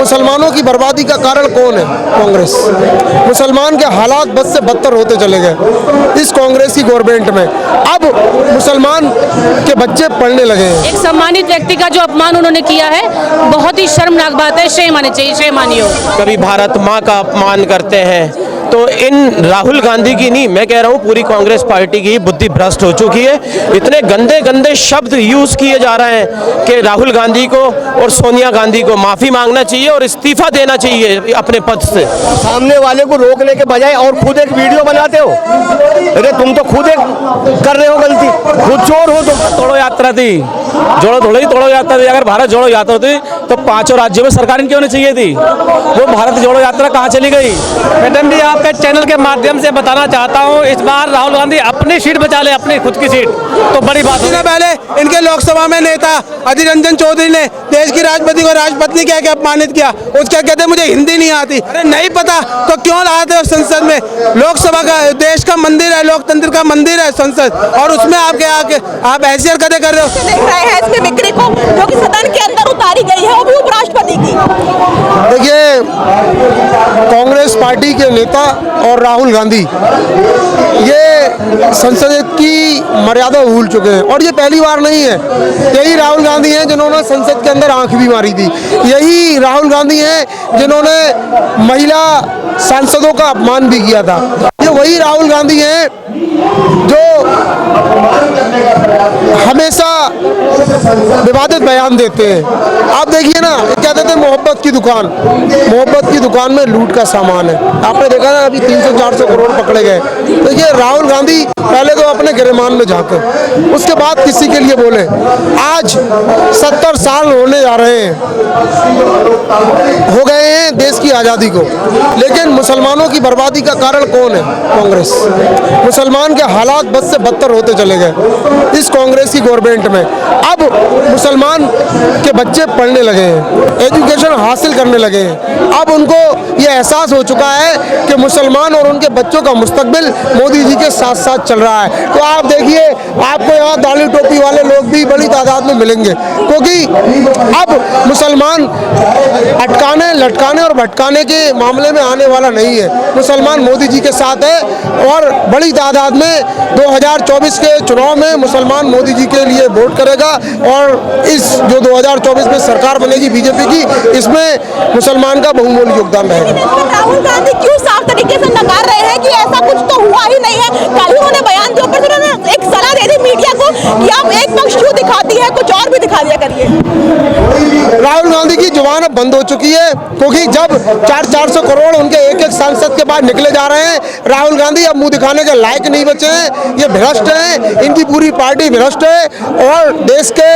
मुसलमानों की बर्बादी का कारण कौन है? कांग्रेस। मुसलमान के हालात बद से बदतर होते चले गए इस कांग्रेस की गवर्नमेंट में। अब मुसलमान के बच्चे पढ़ने लगे हैं। एक सम्मानित व्यक्ति का जो अपमान उन्होंने किया है, बहुत ही शर्मनाक बात है। शेम आनी चाहिए, शेम मानियो। कभी भारत माँ का अपमान करते हैं, तो इन राहुल गांधी की नहीं, मैं कह रहा हूँ पूरी कांग्रेस पार्टी की बुद्धि भ्रष्ट हो चुकी है। इतने गंदे गंदे शब्द यूज किए जा रहे हैं कि राहुल गांधी को और सोनिया गांधी को माफी मांगना चाहिए और इस्तीफा देना चाहिए अपने पद से। सामने वाले को रोकने के बजाय और खुद एक वीडियो बनाते हो। अरे तुम तो खुद एक कर रहे हो गलती, खुद चोर हो तुम। तोड़ो यात्रा थी, तोड़ो यात्रा थी। अगर भारत जोड़ो यात्रा होती तो 5 राज्यों में सरकार क्यों नहीं चाहिए थी? वो भारत जोड़ो यात्रा कहाँ चली गई? मैडम जी, आपके चैनल के माध्यम से बताना चाहता हूँ, इस बार राहुल गांधी अपनी सीट बचा ले, अपनी खुद की सीट, तो बड़ी बात है। पहले इनके लोकसभा में नेता अधीर रंजन चौधरी ने देश की राष्ट्रपति को राष्ट्रपति कह के अपमानित किया। उसके कहते मुझे हिंदी नहीं आती। अरे नहीं पता तो क्यों लाते हो संसद में? लोकसभा का देश का मंदिर है, लोकतंत्र का मंदिर है संसद, और उसमें आप हैसियत कदे कर रहे हो? देख रहे हैं इसमें बिक्री को जो कि सदन के अंदर उतारी गई है, वो भी उपराष्ट्रपति की। देखिए, कांग्रेस पार्टी के नेता और राहुल गांधी ये संसद की मर्यादा भूल चुके हैं, और ये पहली बार नहीं है। यही राहुल गांधी हैं जिन्होंने संसद के अंदर आंख भी मारी थी। यही राहुल गांधी हैं जिन्होंने महिला सांसदों का अपमान भी किया था। ये वही राहुल गांधी हैं जो हमेशा विवादित बयान देते हैं। आप देखिए ना, क्या कहते हैं, मोहब्बत की दुकान में लूट का सामान है। आपने देखा ना, अभी 300-400 करोड़ पकड़े गए। तो ये राहुल गांधी पहले तो अपने गिरमान में झांके, उसके बाद किसी के लिए बोले। आज 70 साल होने जा रहे हैं, हो गए हैं देश की आज़ादी को, लेकिन मुसलमानों की बर्बादी का कारण कौन है? कांग्रेस। मुसलमान के हालात बद से बदतर होते चले गए इस कांग्रेस की गवर्नमेंट में। अब मुसलमान के बच्चे पढ़ने लगे हैं, एजुकेशन हासिल करने लगे हैं। अब उनको ये एहसास हो चुका है कि मुसलमान और उनके बच्चों का मुस्तकबिल मोदी जी के साथ साथ चल रहा है। तो आप देखिए, आपको यहाँ दाढ़ी टोपी वाले लोग भी बड़ी तादाद में मिलेंगे, क्योंकि अब मुसलमान अटकाने, लटकाने और भटकाने के मामले में आने वाला नहीं है। मुसलमान मोदी जी के साथ है, और बड़ी तादाद में 2024 के चुनाव में मुसलमान मोदी जी के लिए वोट करेगा, और इस जो 2024 में सरकार बनेगी बीजेपी की, इसमें मुसलमान का बहुमूल्य योगदान रहेगा। राहुल गांधी क्यों साफ तरीके से नकार रहे हैं कि ऐसा कुछ तो हुआ ही नहीं है? कल ही उन्होंने बयान दिया, ऊपर से उन्होंने एक सलाह दे दी मीडिया को कि आप एक पक्ष क्यों दिखाती है, कुछ और भी दिखा दिया करिए। राहुल गांधी की जुबान अब बंद हो चुकी है, क्योंकि जब 400 करोड़ उनके एक सांसद के बाद निकले जा रहे हैं, राहुल गांधी अब मुंह दिखाने के लायक नहीं बचे हैं। ये भ्रष्ट हैं, इनकी पूरी पार्टी भ्रष्ट है, और देश के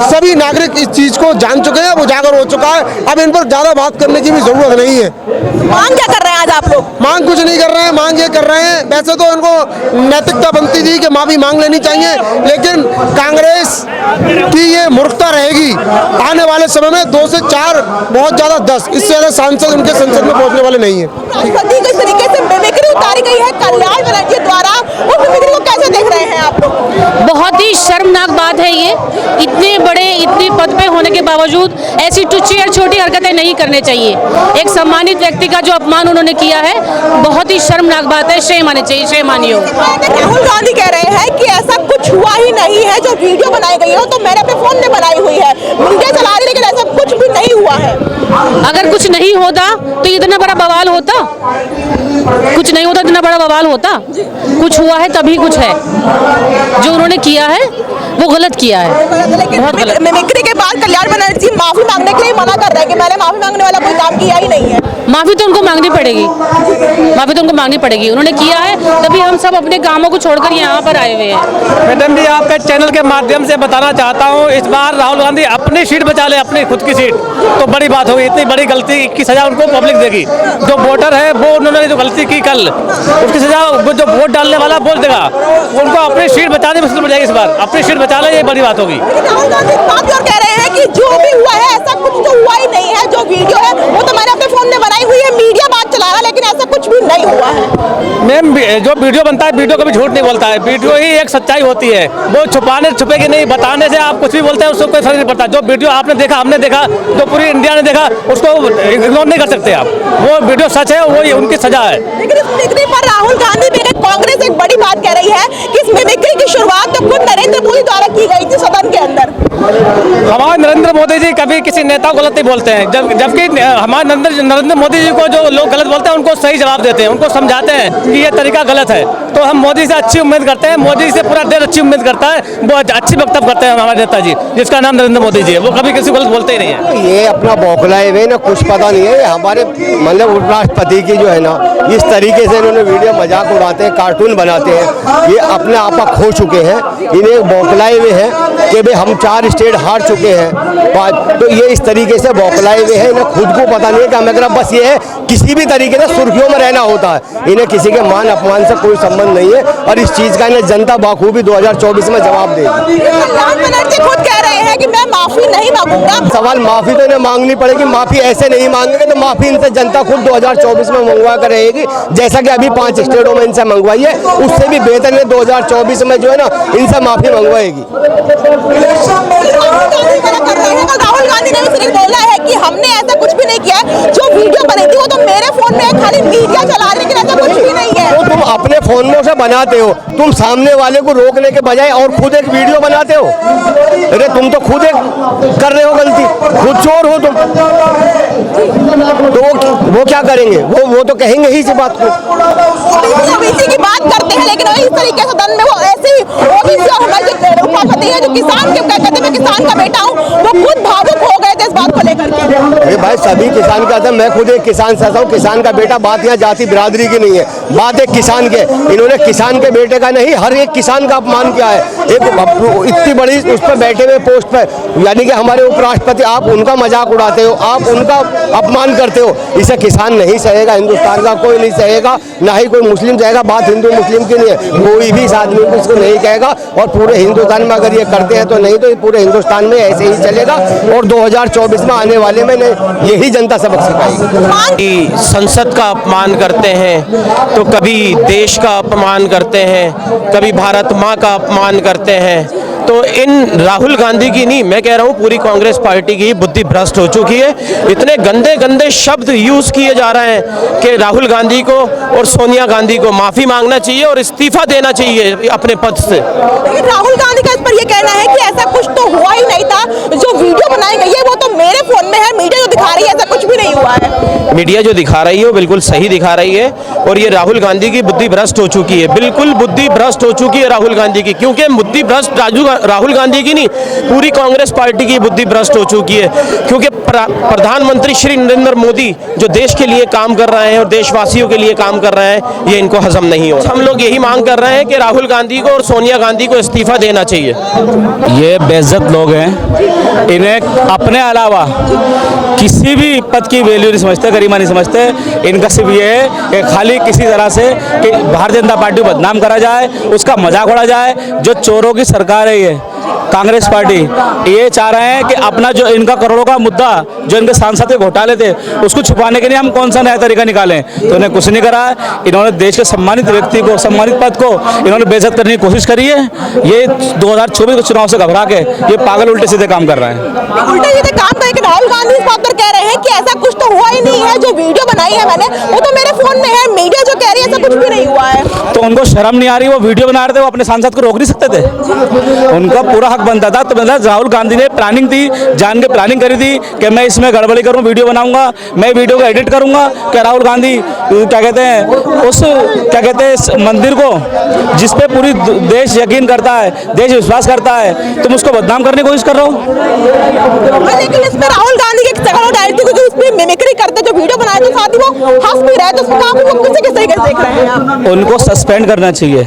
सभी नागरिक इस चीज को जान चुके हैं, उजागर हो चुका है। अब इन पर ज्यादा बात करने की भी जरूरत नहीं है। मांग क्या कर रहे हैं आज आप लोग? मांग कुछ नहीं कर रहे हैं, मांग ये कर रहे हैं, वैसे तो इनको नैतिकता बनती थी कि माफी मांग लेनी चाहिए, लेकिन कांग्रेस की ये मूर्खता रहेगी। आने वाले समय में 2 से 4, बहुत ज्यादा 10, इससे ज्यादा सांसद उनके संसद में पहुंचने वाले नहीं है। राष्ट्रपति को इस तरीके से बिक्री उतारी गई है कल्याण बनर्जी द्वारा, उस बिक्री को कैसे देख रहे हैं आप लोग? बहुत ही शर्मनाक बात है ये। इतने बड़े, इतने पद पे होने के बावजूद ऐसी टुच्ची और छोटी हरकतें नहीं करनी चाहिए। एक सम्मानित व्यक्ति का जो अपमान उन्होंने किया है, बहुत ही शर्मनाक बात है। शेम आनी चाहिए, शेम मानियो। राहुल गांधी कह रहे हैं कि ऐसा कुछ हुआ ही नहीं है, जो वीडियो बनाई गई है तो मैंने अपने फोन में बनाई हुई है, मीडिया चला रही, लेकिन ऐसा कुछ भी नहीं हुआ है। अगर कुछ नहीं होता तो इतना बड़ा बवाल होता? कुछ नहीं होता इतना बड़ा बवाल होता? कुछ हुआ है तभी कुछ है। जो उन्होंने किया है वो गलत किया है, बहुत गलत। मिमिक्री के बाद कल्याण बनर्जी माफी मांगने के लिए मना कर रहे हैं कि मैंने माफी मांगने वाला कोई काम किया ही नहीं है। माफी तो उनको मांगनी पड़ेगी, माफी तो उनको मांगनी पड़ेगी। उन्होंने किया है तभी हम सब अपने कामों को छोड़कर यहाँ पर आए हुए हैं। मैडम जी, आपके चैनल के माध्यम से बताना चाहता हूँ, इस बार राहुल गांधी अपनी सीट बचा ले, अपनी खुद की सीट, तो बड़ी बात होगी। इतनी बड़ी गलती की सजा उनको पब्लिक देगी। जो वोटर है वो, उन्होंने जो गलती की कल, उसकी सजा जो वोट डालने वाला बोल देगा, उनको अपनी सीट बचाने में मुश्किल पड़ जाएगी। इस बार अपनी सीट बचा ले, ये बड़ी बात होगी। राहुल गांधी बात और कह रहे हैं कि जो भी हुआ है ऐसा कुछ तो हुआ ही नहीं है। जो वीडियो है वो तो मैंने अपने फोन में बनाई हुई है, मीडिया बात चला रहा, लेकिन ऐसा कुछ भी नहीं हुआ है। मैम, जो वीडियो बनता है, वीडियो कभी झूठ नहीं बोलता है, वीडियो ही एक सच्चाई होती है। वो छुपेगी नहीं, बताने से आप कुछ भी बोलते हैं उसको कोई फर्क नहीं पड़ता। जो वीडियो आपने देखा, हमने देखा, जो पूरी इंडिया ने देखा, उसको इग्नोर नहीं कर सकते आप। वो वीडियो सच है, वो उनकी सजा है। लेकिन इस मिमिक्री पर राहुल गांधी भी, कांग्रेस एक बड़ी बात कह रही है कि इस मिमिक्री की शुरुआत तो खुद नरेंद्र मोदी द्वारा की गई थी सदन के अंदर। हमारे नरेंद्र मोदी जी कभी किसी नेता को गलत नहीं बोलते हैं, जबकि हमारे नरेंद्र मोदी जी को जो लोग गलत बोलते हैं उनको सही जवाब देते हैं, उनको समझाते हैं कि ये तरीका गलत है। तो हम मोदी से अच्छी उम्मीद करते हैं, मोदी से पूरा देश अच्छी उम्मीद करता है। वो अच्छी वक्तव्य करते हैं हमारे नेता जी, जिसका नाम नरेंद्र मोदी जी है। वो कभी किसी को गलत बोलते ही नहीं है। ये अपना बौखलाए हुए ना, कुछ पता नहीं है। हमारे मतलब उपराष्ट्रपति की जो है ना, इस तरीके से इन्होंने वीडियो मजाक उड़ाते हैं, कार्टून बनाते हैं। ये अपने आप खो चुके हैं, इन्हें बौखलाए हुए हैं कि भाई हम 4 स्टेट हार चुके हैं। तो ये इस तरीके से बौखलाए हुए हैं, इन्हें खुद को पता नहीं है कि हमें बस ये है किसी भी तरीके से सुर्खियों में रहना होता है। इन्हें किसी के मान अपमान से कोई संबंध नहीं है और इस चीज़ का इन्हें जनता बाखूबी 2024 में जवाब देगी। प्रधान बनर्जी खुद कह रहे हैं कि मैं माफी नहीं मांगूंगा। सवाल माफी तो इन्हें मांगनी पड़ेगी, माफी ऐसे नहीं मांगेंगे तो माफी इनसे जनता खुद 2024 में मंगवा कर रहेगी, जैसा कि अभी 5 स्टेटों में इनसे मंगवाई है। उससे भी बेहतर है 2024 में जो है ना, इनसे माफी मंगवाएगी। राहुल गांधी ने भी सिर्फ बोला है कि हमने ऐसा कुछ भी नहीं किया है। जो वीडियो बनी थी वो तो मेरे फोन में है, खाली मीडिया चला रही, लेकिन ऐसा कुछ भी नहीं है। तो तुम अपने फोन में उसे बनाते हो, तुम सामने वाले को रोकने के बजाय और खुद एक वीडियो बनाते हो। अरे तुम तो खुद एक कर रहे हो गलती, खुद चोर हो तुम। तो वो क्या करेंगे? वो तो कहेंगे ही इस बात को। ओबीसी की बात करते हैं, लेकिन इस तरीके से सदन में वो ऐसे ही ओबीसी और हमारे जो उपापति है, जो किसान के कहते मैं किसान का बेटा हूँ, वो खुद भावुक हो गए थे इस बात को लेकर के। अरे भाई सभी किसान का था, मैं खुद एक किसान से हूँ, किसान का बेटा। बात यहाँ जाति बिरादरी की नहीं है, बात एक किसान के। इन्होंने किसान के बेटे का नहीं, हर एक किसान का अपमान किया है। एक इतनी बड़ी उस पर बैठे हुए पोस्ट पर, यानी कि हमारे उपराष्ट्रपति, आप उनका मजाक उड़ाते हो, आप उनका अपमान करते हो। इसे किसान नहीं सहेगा, हिंदुस्तान का कोई नहीं सहेगा, ना ही कोई मुस्लिम सहेगा। बात हिंदू मुस्लिम की नहीं है, कोई भी इस आदमी को इसको नहीं कहेगा। और पूरे हिंदुस्तान में अगर ये करते हैं तो नहीं, तो पूरे हिंदुस्तान में ऐसे ही चलेगा और 2024 में आने वाले में यही जनता सबक सिखाएगी। संसद का अपमान करते हैं तो कभी देश का अपमान करते हैं, कभी भारत माँ का अपमान करते हैं। तो इन राहुल गांधी की नहीं, मैं कह रहा हूँ पूरी कांग्रेस पार्टी की बुद्धि भ्रष्ट हो चुकी है। इतने गंदे गंदे शब्द यूज किए जा रहे हैं कि राहुल गांधी को और सोनिया गांधी को माफी मांगना चाहिए और इस्तीफा देना चाहिए अपने पद से। लेकिन राहुल गांधी का इस पर यह कहना है कि ऐसा कुछ तो हुआ ही नहीं था, जो वीडियो बनाई गई है वो तो मेरे फोन में है, मीडिया जो दिखा रही है ऐसा कुछ भी नहीं हुआ है। मीडिया जो दिखा रही है वो बिल्कुल सही दिखा रही है और ये राहुल गांधी की बुद्धि भ्रष्ट हो चुकी है, बिल्कुल बुद्धि भ्रष्ट हो चुकी है राहुल गांधी की। क्योंकि बुद्धि भ्रष्ट राहुल गांधी की नहीं, पूरी कांग्रेस पार्टी की बुद्धि भ्रष्ट हो चुकी है। क्योंकि प्रधानमंत्री श्री नरेंद्र मोदी जो देश के लिए काम कर रहे हैं और देशवासियों के लिए काम कर रहे हैं, ये इनको हजम नहीं हो। हम लोग यही मांग कर रहे हैं कि राहुल गांधी को और सोनिया गांधी को इस्तीफा देना चाहिए। ये बेइज्जत लोग हैं, इन्हें अपने अलावा किसी भी पद की वैल्यू नहीं समझते, गरिमा नहीं समझते। इनका सिर्फ ये है कि खाली किसी तरह से कि भारतीय जनता पार्टी को बदनाम करा जाए, उसका मजाक उड़ा जाए। जो चोरों की सरकार है ये कांग्रेस पार्टी, ये चाह रहे हैं कि अपना जो इनका करोड़ों का मुद्दा, जो इनके सांसद के घोटाले थे, उसको छुपाने के लिए हम कौन सा नया तरीका निकालें। तो इन्हें कुछ नहीं करा। इन्होंने देश के सम्मानित व्यक्ति को, सम्मानित पद को इन्होंने बेइज्जत करने की कोशिश करी है। ये 2024 के चुनाव से घबरा के ये पागल उल्टे सीधे काम कर रहे हैं। उल्टे सीधे काम करके राहुल गांधी इस बात पर कह रहे हैं कि ऐसा कुछ तो हुआ ही नहीं है, जो वीडियो बनाई है मैंने वो तो मेरे फोन में है, मीडिया जो कह रही है ऐसा कुछ भी नहीं हुआ है। तो उनको शर्म नहीं आ रही? वो वीडियो बना रहे थे, वो अपने सांसद को रोक नहीं सकते थे? उनका पूरा हक बनता था। तो मतलब राहुल गांधी ने प्लानिंग थी, जान के प्लानिंग करी थी कि मैं इसमें गड़बड़ी करूं, वीडियो बनाऊंगा, मैं वीडियो को एडिट करूंगा। क्या राहुल गांधी क्या कहते हैं, उस क्या कहते हैं मंदिर को जिस पे पूरी देश यकीन करता है, देश विश्वास करता है, तुम उसको बदनाम करने की कोशिश कर रहे हो। लेकिन इसमें राहुल गांधी की एक डायरी थी, क्योंकि उसमें मिमिक्री करते जो वीडियो बनाए थे, साथ ही वो हंस भी रहे, तो उसको काफी वो किसी तरीके से देख रहे हैं। उनको सस्पेंड करना चाहिए,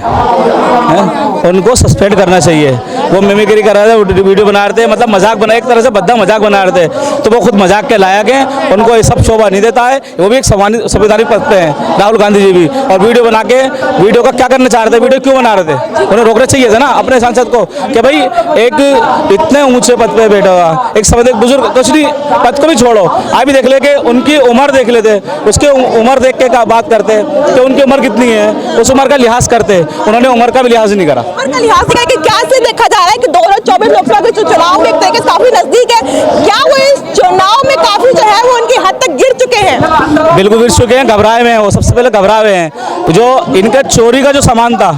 उनको सस्पेंड करना चाहिए। वो मिमिक्री कर रहे थे, वीडियो बना रहे थे, मतलब मजाक बना, एक तरह से भद्दा मजाक बना रहे थे। तो वो खुद मजाक के लायक हैं, उनको ये सब शोभा नहीं देता है। वो भी एक संवैधानिक पद पे हैं राहुल गांधी जी भी, और वीडियो बना के वीडियो का क्या करना चाह रहे थे, वीडियो क्यों बना रहे थे? उन्हें रोकना चाहिए था ना अपने सांसद को कि भाई एक इतने ऊंचे पद पे बैठा हुआ एक समझ बुजुर्ग, कुछ नहीं पद को भी छोड़ो, आप भी देख ले कि उनकी उम्र देख लेते, उसके उम्र देख के बात करते कि उनकी उम्र कितनी है, उस उम्र का लिहाज करते। उन्होंने उम्र का भी लिहाज नहीं करा। उम्र का लिहाज करके क्या से देखा जा रहा है कि 2024 लोकसभा के चुनाव एक तरीके से काफी नजदीक है, क्या वो इस चुनाव में काफी जो है वो उनकी हद तक गिर चुके हैं? बिल्कुल गिर चुके हैं, घबराए हुए हैं। वो सबसे पहले घबराए हुए हैं। जो इनका चोरी का जो सामान था,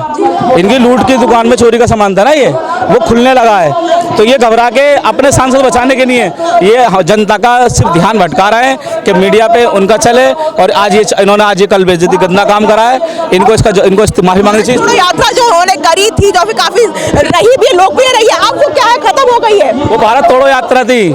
इनकी लूट की दुकान में चोरी का सामान था ना, ये वो खुलने लगा है। तो ये घबरा के अपने सांसद बचाने के लिए ये जनता का सिर्फ ध्यान भटका रहे हैं कि मीडिया पे उनका चले। और आज ये इन्होंने आज ये कल बेइज्जती गंदा काम करा है, इनको माफी मांगनी चाहिए। तो यात्रा जो उन्होंने करी थी, जो काफी रही भी लोकप्रिय रही है, आपको क्या है खत्म हो गई है? वो भारत तोड़ो यात्रा थी,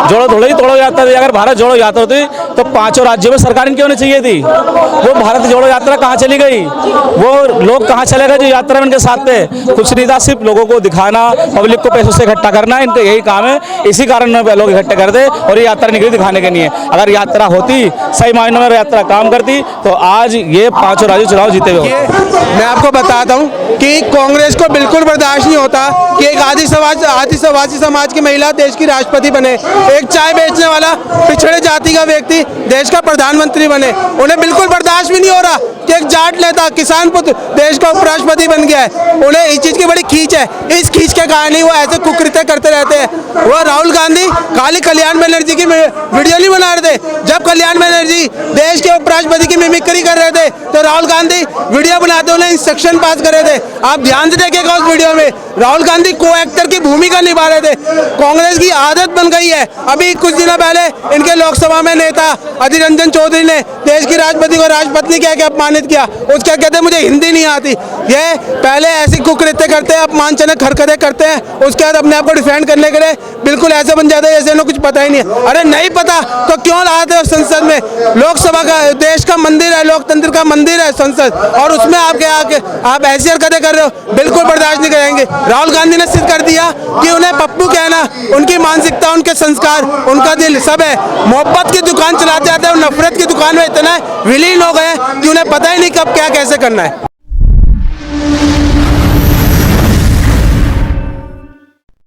तोड़ो यात्रा थी। अगर भारत जोड़ो यात्रा होती तो 5 राज्यों में सरकार इनकी होनी चाहिए थी। वो भारत जोड़ो यात्रा कहाँ चली गई? वो लोग कहाँ चले गए जो यात्रा में इनके साथ थे? कुछ नहीं था, सिर्फ लोगों को दिखाना, पब्लिक को पैसों से इकट्ठा करना, इनका यही काम है। इसी कारण लोग इकट्ठे करते और ये यात्रा निकली दिखाने के लिए। अगर यात्रा होती, सही मायनों में यात्रा काम करती, तो आज ये 5 राज्य चुनाव जीते हुए। मैं आपको बताता हूँ कि कांग्रेस को बिल्कुल बर्दाश्त नहीं होता कि एक आदिवासी समाज की महिला देश की राष्ट्रपति बने, एक चाय बेचने वाला पिछड़े जाति का व्यक्ति देश का प्रधानमंत्री बने। उन्हें बिल्कुल बर्दाश्त भी नहीं हो रहा कि एक जाट नेता किसान पुत्र देश का उपराष्ट्रपति बन गया है। उन्हें इस चीज की बड़ी खींच है। इस खींच के कारण ही वो ऐसे कुकृत्य करते रहते हैं। वो राहुल गांधी खाली कल्याण बनर्जी की वीडियो नहीं बना रहे थे। जब कल्याण बनर्जी देश के उपराष्ट्रपति की मिमिक्री कर रहे थे तो राहुल गांधी वीडियो बनाते उन्हें इंस्ट्रक्शन पास कर रहे थे। आप ध्यान से देखिएगा उस वीडियो में राहुल गांधी को एक्टर की भूमिका निभा रहे थे। कांग्रेस की आदत बन गई है। अभी कुछ दिनों पहले इनके लोकसभा में नेता अधीर रंजन चौधरी ने देश की राष्ट्रपति को राष्ट्रपत्नी कह के अपमानित किया। उसके कहते मुझे हिंदी नहीं आती। ये पहले ऐसी कुकृत्य करते हैं, अपमानजनक हरकतें करते हैं, उसके बाद अपने आप को डिफेंड करने के लिए बिल्कुल ऐसे बन जाते हैं जैसे इन्हें कुछ पता ही नहीं है। अरे नहीं पता तो क्यों लाते हो संसद में? लोकसभा का देश का मंदिर है, लोकतंत्र का मंदिर है संसद, और उसमें आप ऐसी हरकतें कर रहे हो, बिल्कुल बर्दाश्त नहीं करेंगे। राहुल गांधी ने सिद्ध कर दिया कि उन्हें पप्पू कहना, उनकी मानसिकता, उनके संस्कार, उनका दिल सब है। मोहब्बत की दुकान चलाते जाते हैं और नफरत की दुकान में इतना विलीन हो गए कि उन्हें पता ही नहीं कब क्या कैसे करना है।